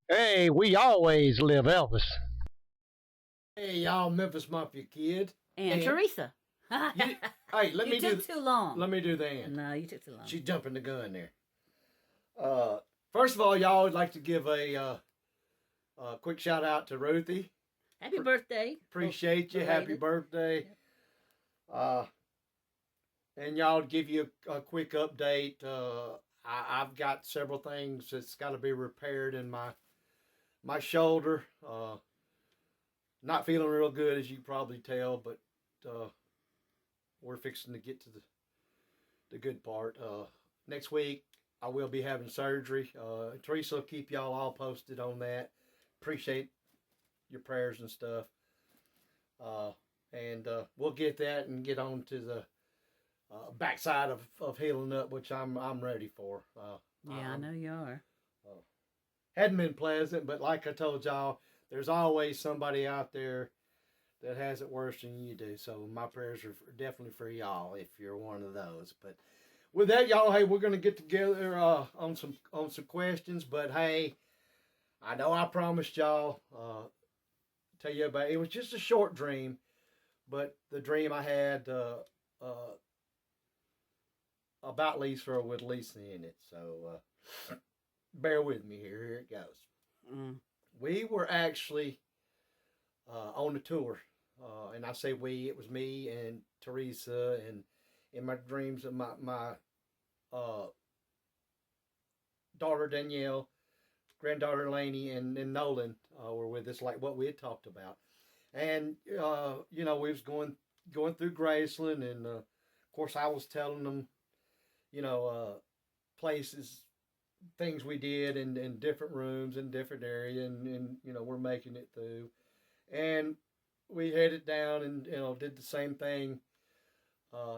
Hey, we always live Elvis. Hey, y'all, Memphis Mafia kid. And And Teresa. you, hey, You took too long. let me do the end. No, you took too long. She's jumping the gun there. First of all, y'all would like to give a quick shout out to Ruthie. Happy birthday. Appreciate you. Belated. Happy birthday. Uh, and y'all give you a quick update. I've got several things that's got to be repaired in my shoulder. Not feeling real good, as you probably tell, but we're fixing to get to the good part. Next week, I will be having surgery. Teresa will keep y'all all posted on that. Appreciate your prayers and stuff. And we'll get that and get on to the backside of healing up, which I'm ready for. Yeah, I know you are. Hadn't been pleasant, but like I told y'all, there's always somebody out there that has it worse than you do. So my prayers are definitely for y'all if you're one of those. But with that, y'all, hey, we're gonna get together on some questions. But hey, I know I promised y'all tell you about it. It was just a short dream, but the dream I had about Lisa with Lisa in it. So bear with me here. Here it goes. We were actually on the tour, and I say we, it was me and Teresa, and in my dreams, my daughter Danielle, granddaughter Lainey, and Nolan were with us, like what we had talked about. And we was going through Graceland, and of course I was telling them, places, things we did in different rooms in different area, and we're making it through, and we headed down and did the same thing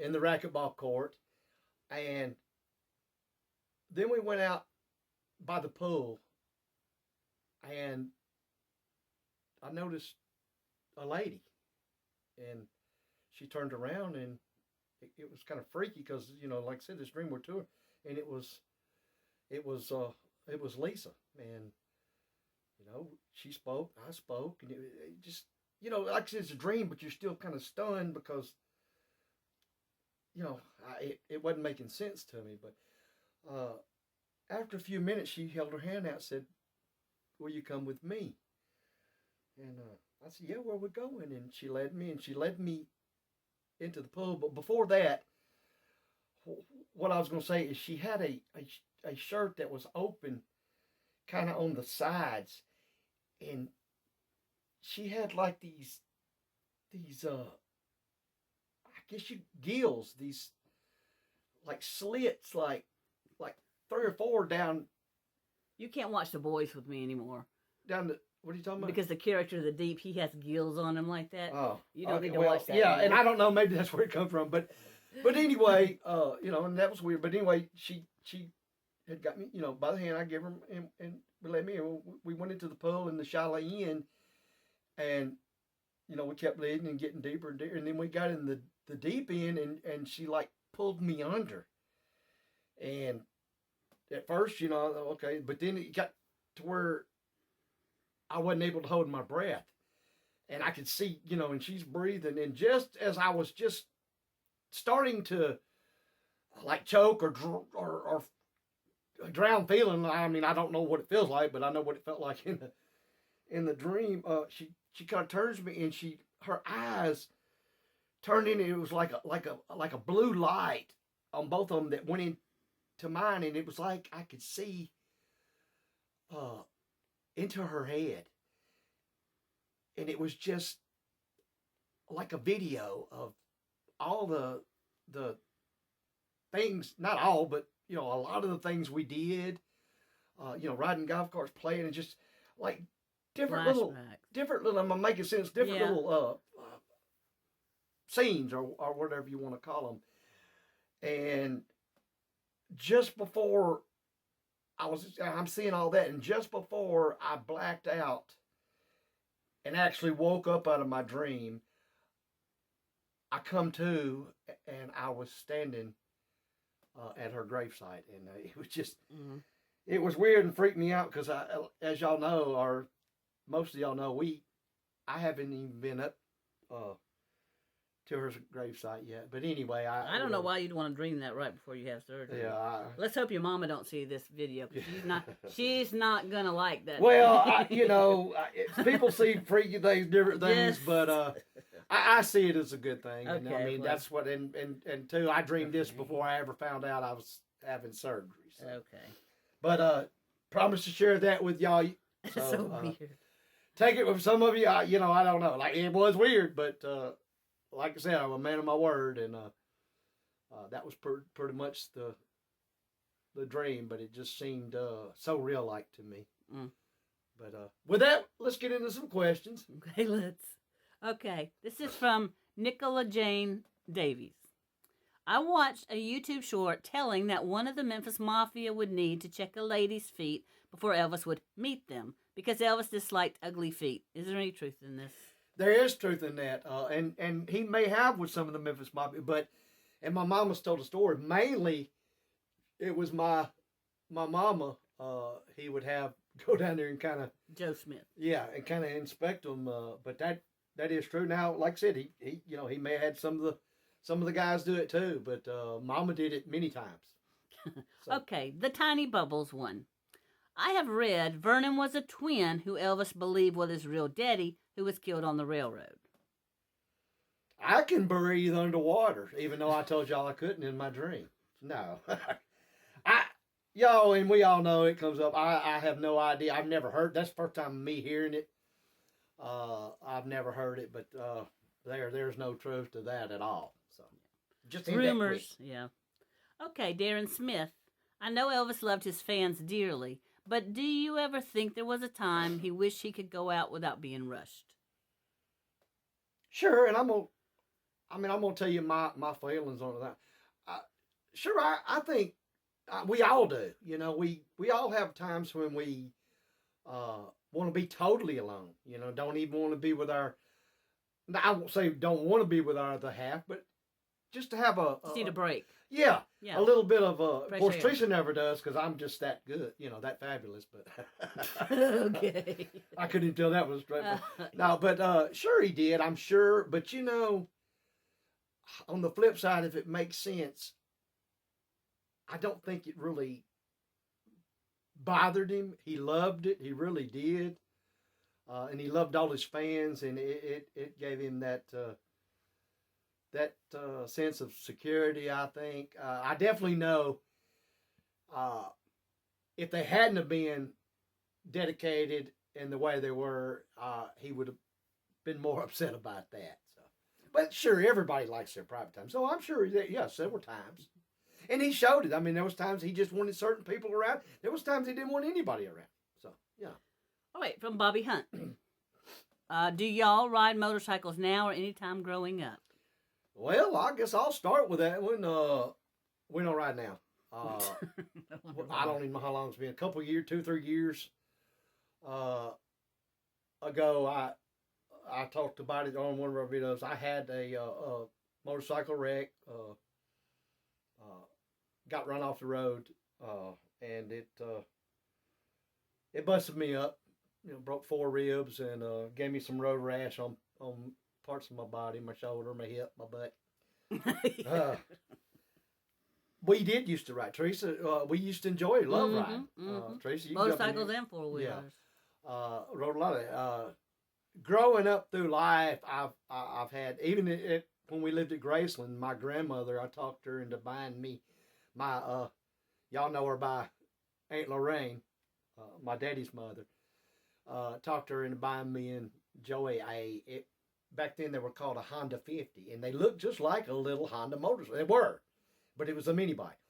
in the racquetball court, and then we went out by the pool, and I noticed a lady, and she turned around, and it was kind of freaky because like I said, this dream were tour, and it was Lisa, and she spoke, I spoke, and it just like I said, it's a dream, but you're still kind of stunned because it wasn't making sense to me. But after a few minutes, she held her hand out, and said, "Will you come with me?" And I said, "Yeah, where we going?" And she led me, into the pool. But before that, what I was going to say is she had a shirt that was open, kind of on the sides, and she had like these I guess you gills, these like slits, like three or four down You can't watch The Boys with me anymore down the, what are you talking about? because the character of the Deep, he has gills on him like that. Oh, You don't okay, need to well, watch that yeah, anymore. and I don't know, maybe that's where it comes from, but anyway, and that was weird. But anyway, she had got me, by the hand. I gave her and let me in. We went into the pool in the Chalet Inn, and we kept leading and getting deeper and deeper, and then we got in the deep end, and she like pulled me under, and at first, okay, but then it got to where I wasn't able to hold my breath, and I could see, and she's breathing, and just as I was just starting to like choke or drown feeling. I mean, I don't know what it feels like, but I know what it felt like in the dream. She kind of turns to me, and her eyes turned in, and it was like a blue light on both of them that went into mine, and it was like I could see into her head, and it was just like a video of all the things, not all, but a lot of the things we did, riding golf carts, playing, and just like different little, I'm making sense, different little scenes or whatever you want to call them. And just before I'm seeing all that, and just before I blacked out and actually woke up out of my dream, I come to, and I was standing at her gravesite, and it was just, it was weird and freaked me out because as y'all know, or most of y'all know, I haven't even been up to her gravesite yet. But anyway, I don't know why you'd want to dream that right before you have surgery. Yeah. Let's hope your mama don't see this video, because she's not gonna like that. Well, people see freaky things, different things, Yes. but I see it as a good thing. And, I Okay, mean, well. that's what, and two, I dreamed this before I ever found out I was having surgery. So. Okay. But promise to share that with y'all. So weird. Take it with some of you. I don't know. Like, it was weird, but like I said, I'm a man of my word, and that was pretty much the dream. But it just seemed so real like to me. Mm. But with that, let's get into some questions. Okay, let's. Okay, this is from Nicola Jane Davies. I watched a YouTube short telling that one of the Memphis Mafia would need to check a lady's feet before Elvis would meet them, because Elvis disliked ugly feet. Is there any truth in this? There is truth in that, and he may have with some of the Memphis Mafia, and my mama's told a story. Mainly, it was my mama. He would have go down there and kind of Joe Smith. Yeah, and kind of inspect them. But that is true. Now, like I said, he may have had some of the guys do it too, but Mama did it many times. So. Okay, the Tiny Bubbles one. I have read Vernon was a twin who Elvis believed was his real daddy, who was killed on the railroad. I can breathe underwater, even though I told y'all I couldn't in my dream. No. And we all know it comes up. I have no idea. I've never heard. That's the first time me hearing it. I've never heard it, but there's no truth to that at all. So just rumors. Yeah. Okay, Darren Smith. I know Elvis loved his fans dearly, but do you ever think there was a time he wished he could go out without being rushed? Sure, and I'm gonna tell you my feelings on that. Sure, I think we all do. We all have times when we want to be totally alone. Don't even want to be with our. I won't say don't want to be with our other half, but just to have Just need a break. Yeah. A little bit of Fresh of course, air. Teresa never does because I'm just that good, that fabulous. But Okay. I couldn't even tell that was straight. No, but sure he did. I'm sure. But on the flip side, if it makes sense, I don't think it really bothered him. He loved it. He really did, and he loved all his fans, and it gave him that. That sense of security, I think. I definitely know if they hadn't have been dedicated in the way they were, he would have been more upset about that. So, but sure, everybody likes their private time. So I'm sure that, several times. And he showed it. I mean, there was times he just wanted certain people around. There was times he didn't want anybody around. So, yeah. All right, from Bobby Hunt. Do y'all ride motorcycles now or any time growing up? Well, I guess I'll start with that one. We don't ride now. I don't even know how long it's been. A couple of years, 2-3 years ago, I talked about it on one of our videos. I had a motorcycle wreck. Got run off the road, and it busted me up. Broke 4 ribs and gave me some road rash on parts of my body, my shoulder, my hip, my butt. We did used to ride. Teresa, we used to enjoy it, love riding. Teresa, you motorcycles and 4-wheelers. Yeah. Rode a lot of it. Growing up through life, I've had, even when we lived at Graceland, my grandmother, I talked her into buying me my, y'all know her by Aunt Lorraine, my daddy's mother. Talked her into buying me and Joey back then they were called a Honda 50, and they looked just like a little Honda motorcycle. They were, but it was a mini bike,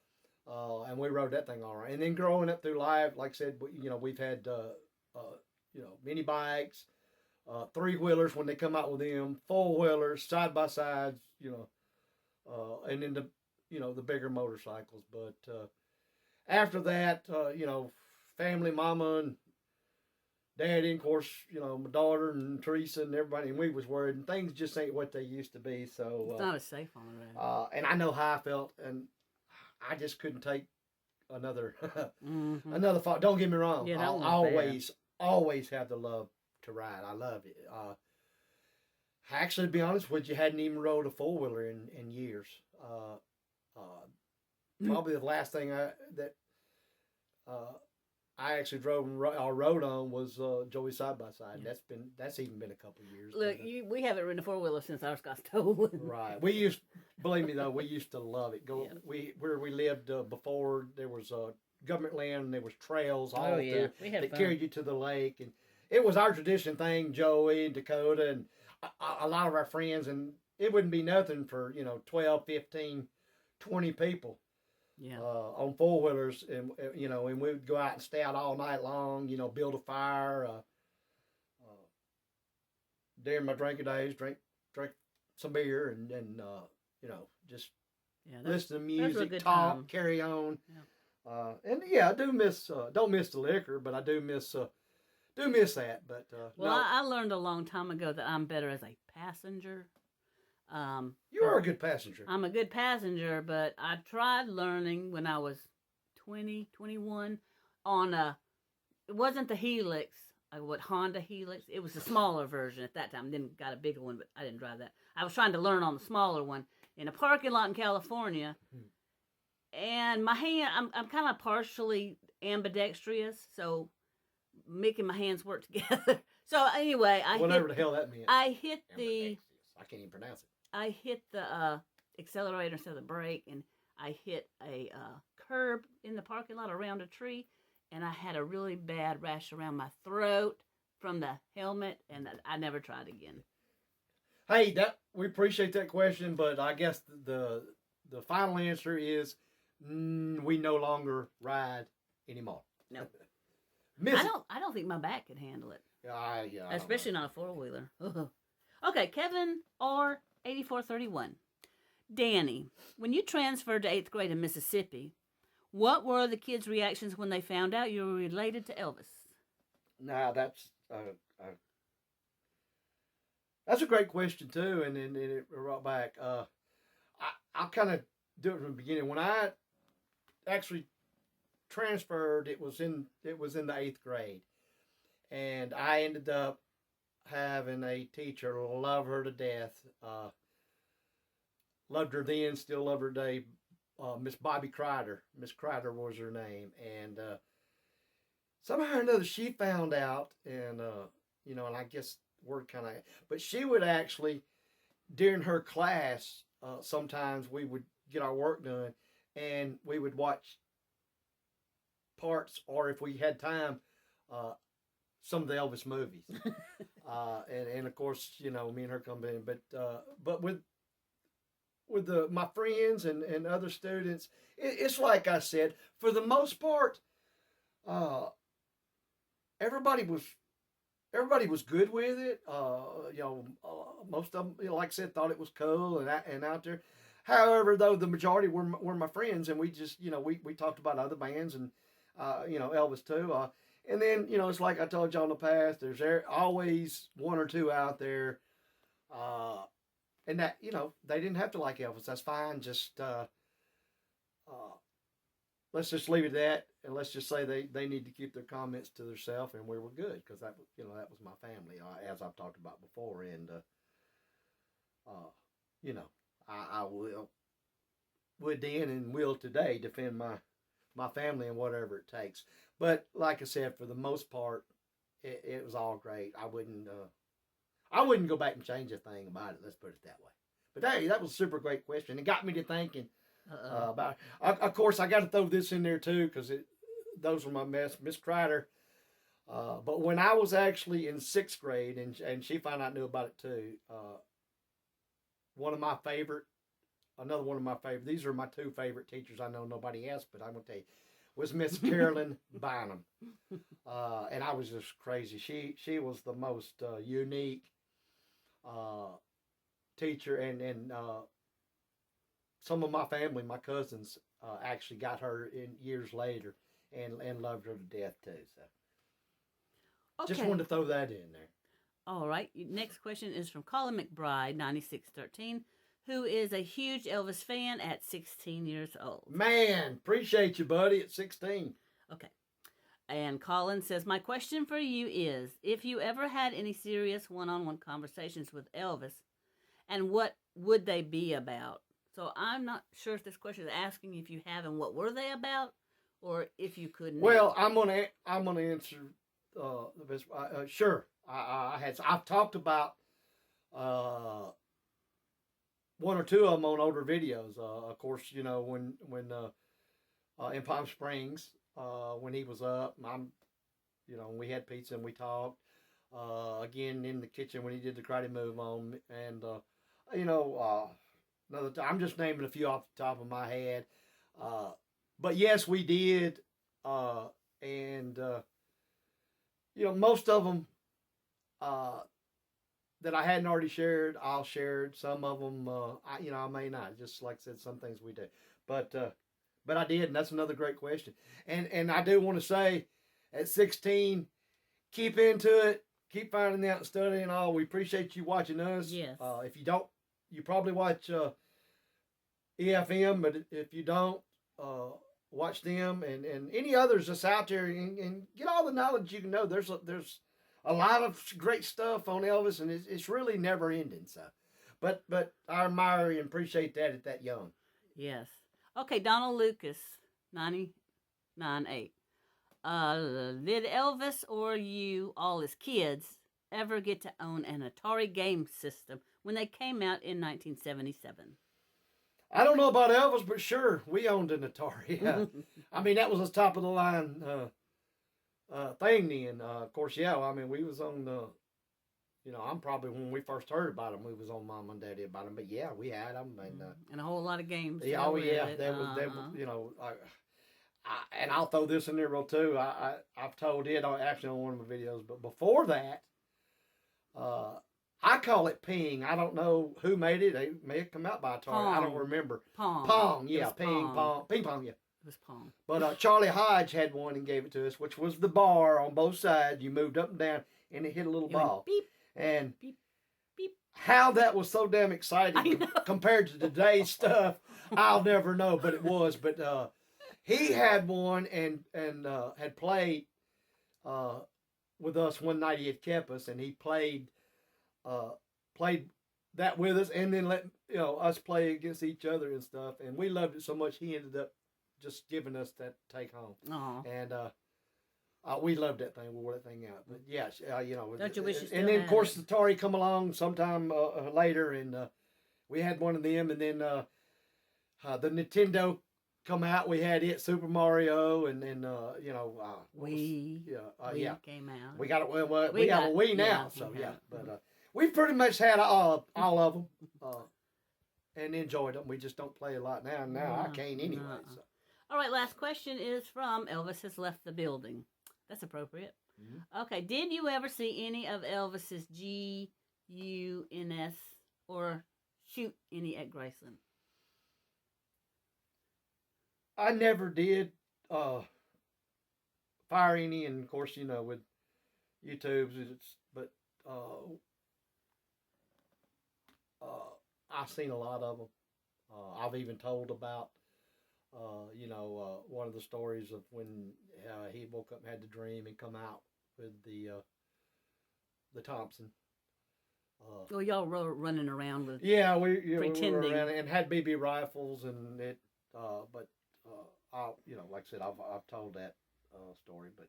and we rode that thing all right. And then growing up through life, like I said, we've had mini bikes, 3-wheelers when they come out with them, 4-wheelers, side by sides, and then the bigger motorcycles. But after that, family, mama and Daddy, and of course, my daughter and Teresa and everybody, and we was worried, and things just ain't what they used to be. So it's not as safe on the road. and I know how I felt, and I just couldn't take another Mm-hmm. another thought. Don't get me wrong. Yeah, that I'll one was always have the love to ride. I love it. Actually, to be honest with you, hadn't even rode a 4-wheeler in years. Probably the last thing I actually drove or rode on was Joey's side by side. Yeah. That's even been a couple of years. Look, we haven't ridden a 4-wheeler since ours got stolen. Right. Believe me though, we used to love it. Where we lived before there was government land and there was trails all through that carried you to the lake, and it was our tradition thing. Joey and Dakota and a lot of our friends, and it wouldn't be nothing for 12, 15, 20 people. Yeah. On 4-wheelers, and and we would go out and stay out all night long. Build a fire. During my drinking days, drink some beer, and just listen to music, talk, time. carry on. Yeah. And I do miss. Don't miss the liquor, but I do miss that. But well, no. I learned a long time ago that I'm better as a passenger. You are a good passenger. I'm a good passenger, but I tried learning when I was 20, 21 on it wasn't the Helix, Honda Helix. It was the smaller version at that time. Then got a bigger one, but I didn't drive that. I was trying to learn on the smaller one in a parking lot in California. And my hand, I'm kind of partially ambidextrous, so making my hands work together. So anyway, whatever the hell that means. I hit the. I can't even pronounce it. I hit the accelerator instead of the brake, and I hit a curb in the parking lot around a tree, and I had a really bad rash around my throat from the helmet, and I never tried again. Hey, we appreciate that question, but I guess the final answer is we no longer ride anymore. No, I don't think my back could handle it. Yeah, especially not a 4-wheeler. Okay, Kevin R. 8431. Danny, when you transferred to 8th grade in Mississippi, what were the kids' reactions when they found out you were related to Elvis? Now that's a great question too, and it brought back. I'll kind of do it from the beginning. When I actually transferred, it was in the 8th grade, and I ended up having a teacher, love her to death. Loved her then, still love her today. Miss Bobby Crider. Miss Crider was her name, and somehow or another she found out, and and I guess word kind of. But she would actually, during her class, sometimes we would get our work done, and we would watch parts, or if we had time, some of the Elvis movies. And of course, me and her come in, but with my friends and other students, it's like I said, for the most part, everybody was good with it. Most of them, like I said, thought it was cool and out there. However, though, the majority were my friends, and we just, we talked about other bands and, Elvis too. And then, it's like I told y'all in the past, there's always one or two out there, and that, they didn't have to like Elvis. That's fine. Just, let's just leave it at that, and let's just say they need to keep their comments to themselves, and we were good, because that was my family, as I've talked about before, and, I would then and will today defend my family and whatever it takes. But like I said, for the most part, it was all great. I wouldn't go back and change a thing about it. Let's put it that way. But hey, that was a super great question. It got me to thinking about. Of course, I got to throw this in there too, because those were my Miss Crider. But when I was actually in 6th grade, and she found out I knew about it too. Another one of my favorite. These are my 2 favorite teachers. I know nobody else, but I'm gonna tell you, was Miss Carolyn Bynum, and I was just crazy. She was the most unique teacher, and some of my family, my cousins, actually got her in years later, and loved her to death too. So, okay. Just wanted to throw that in there. All right. Next question is from Colin McBride, 9613. who is a huge Elvis fan at 16 years old. Man, appreciate you, buddy, at 16. Okay. And Colin says, my question for you is, if you ever had any serious one-on-one conversations with Elvis, and what would they be about? So I'm not sure if this question is asking if you have and what were they about, or if you could. Well, I'm gonna answer the best. Sure, I've talked about one or two of them on older videos. Of course, you know when in Palm Springs when he was up, we had pizza and we talked. Again in the kitchen when he did the karate move on, and another time, I'm just naming a few off the top of my head. But yes, we did, and most of them that I hadn't already shared, I'll shared. Some of them, I may not. Just like I said, some things we do, but I did, and that's another great question. And I do want to say, at 16, keep into it, keep finding out and studying all. We appreciate you watching us. Yes. If you don't, you probably watch EFM, but if you don't, watch them and any others that's out there and get all the knowledge you can know. There's a lot of great stuff on Elvis, and it's really never ending. So, but I admire and appreciate that at that young. Yes. Okay, Donald Lucas, 99.8. Did Elvis or you, all as kids, ever get to own an Atari game system when they came out in 1977? I don't know about Elvis, but sure, we owned an Atari. I mean, that was the top of the line thing then. Of course, yeah. I mean, we was on I'm probably when we first heard about them, we was on Mom and Daddy about them. But yeah, we had them and a whole lot of games. Yeah, oh yeah, there was and I'll throw this in there real too. I've told it actually on one of my videos, but before that, I call it ping. I don't know who made it. It may have come out by Atari. Pong. I don't remember. Pong. Yeah, ping pong. Ping pong, yeah. It was Pong. But Charlie Hodge had one and gave it to us, which was the bar on both sides. You moved up and down, and it hit a little ball. Beep. And beep, beep. How that was so damn exciting compared to today's stuff, I'll never know. But it was. But he had one and had played with us one night. He had kept us, and he played that with us, and then let us play against each other and stuff. And we loved it so much, he ended up just giving us that take home. Aww. And we loved that thing. We wore that thing out. But yeah, Don't you wish you still and then had of course it? the Atari come along sometime later, and we had one of them. And then the Nintendo come out. We had it, Super Mario, and then Wii. Yeah, came out. we got it. Well, we got a Wii now, so we yeah. have. But we pretty much had all of them, and enjoyed them. We just don't play a lot now. Now I can't anyway. So. All right, last question is from Elvis Has Left the Building. That's appropriate. Mm-hmm. Okay, did you ever see any of Elvis's GUNS or shoot any at Graceland? I never did fire any, and of course, with YouTube's, but I've seen a lot of them. I've even told about, one of the stories of when he woke up and had the dream and come out with the Thompson. Well, y'all were running around with pretending. We were around and had BB rifles and it, but like I said, I've told that story, but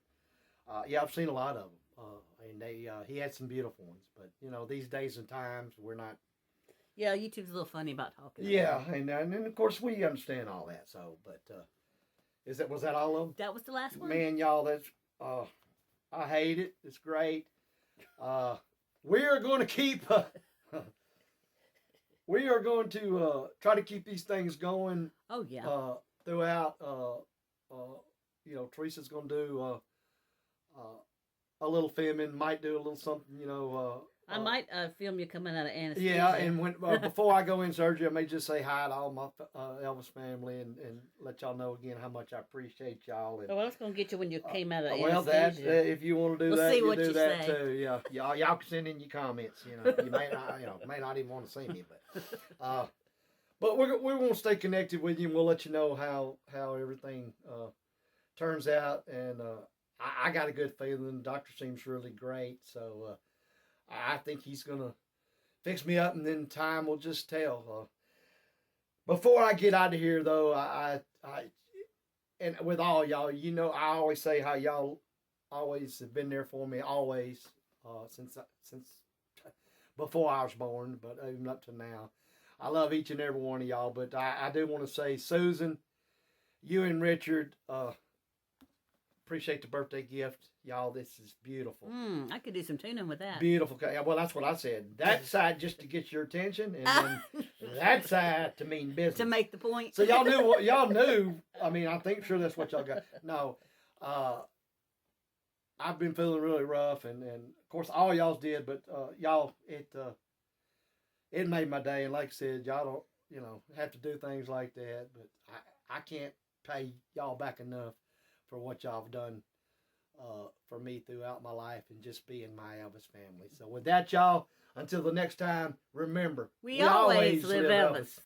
I've seen a lot of them, and he had some beautiful ones, but these days and times we're not. Yeah, YouTube's a little funny about talking. Yeah, and of course we understand all that. So, but was that all of them? That was the last one. Man, y'all, that's I hate it. It's great. We are going to keep. We are going to try to keep these things going. Oh yeah. Throughout, Teresa's going to do a little filming. Might do a little something. I might film you coming out of anesthesia. Yeah, and when before I go in surgery, I may just say hi to all my Elvis family and let y'all know again how much I appreciate y'all. And, I was going to get you when you came out of well, anesthesia. that if you want to do we'll that, see you what do you that say. too. Yeah, y'all can send in your comments. You may not even want to see me, but But we're going to stay connected with you, and we'll let you know how everything turns out. And I got a good feeling. The doctor seems really great, so I think he's going to fix me up, and then time will just tell. Before I get out of here, though, I and with all y'all, I always say how y'all always have been there for me, always, since before I was born, but even up to now. I love each and every one of y'all, but I do want to say, Susan, you and Richard, appreciate the birthday gift. Y'all, this is beautiful. I could do some tuning with that. Beautiful. Well, that's what I said. That side just to get your attention, and then that side to mean business. To make the point. So y'all knew what y'all knew. I mean, I think sure that's what y'all got. No, I've been feeling really rough, and of course all y'all's did, but y'all, it made my day. And like I said, y'all don't have to do things like that, but I can't pay y'all back enough for what y'all have done for me throughout my life and just being my Elvis family. So with that, y'all, until the next time, remember, we always live Elvis.